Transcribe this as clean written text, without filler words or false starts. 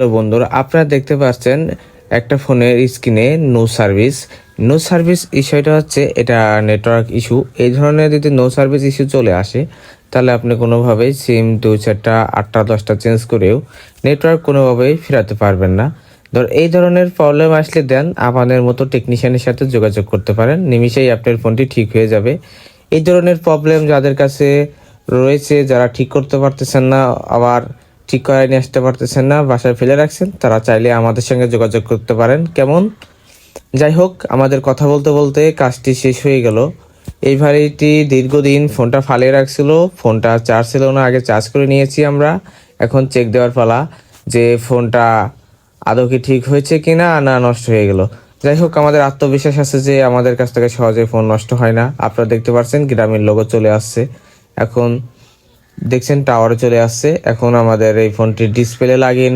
Hello বন্ধুরা, আপনারা দেখতে পাচ্ছেন একটা ফোনের স্ক্রিনে নো সার্ভিস ইস্যুটা হচ্ছে এটা নেটওয়ার্ক ইস্যু। এই ধরনের যদি নো সার্ভিস ইস্যু চলে আসে তাহলে আপনি কোনোভাবেই সিম 2-4টা 8টা 10টা চেঞ্জ করেও নেটওয়ার্ক কোনোভাবেই ফেরাতে পারবেন না। এই ধরনের প্রবলেম আসলে দেন আমাদের মতো টেকনিশিয়ানের সাথে যোগাযোগ করতে পারেন, নিমিষেই আপনার ফোনটি ঠিক হয়ে যাবে। এই ধরনের প্রবলেম যাদের কাছে রয়েছে, যারা ঠিক করতে পারতেছেন না, আবার ঠিক করে নিয়ে আসতে পারতেছেন না, বাসায় ফেলে রাখছেন, তারা চাইলে আমাদের সঙ্গে যোগাযোগ করতে পারেন। কেমন? যাই হোক, আমাদের কথা বলতে বলতে কাজটি শেষ হয়ে গেল। এই ভাইটি দীর্ঘদিন ফোনটা ফালিয়ে রাখছিল, ফোনটা চার্জ ছিল না, আগে চার্জ করে নিয়েছি আমরা। এখন চেক দেওয়ার পালা যে ফোনটা আদৌ কি ঠিক হয়েছে কিনা না নষ্ট হয়ে গেল। যাই হোক, আমাদের আত্মবিশ্বাস আছে যে আমাদের কাছ থেকে সহজে ফোন নষ্ট হয় না। আপনারা দেখতে পাচ্ছেন গ্রামীণ লোগো চলে আসছে, এখন দেখছেন টাওয়ারে চলে আসছে। এখন আমাদের এই ফোনটি ডিসপ্লে লাগিয়ে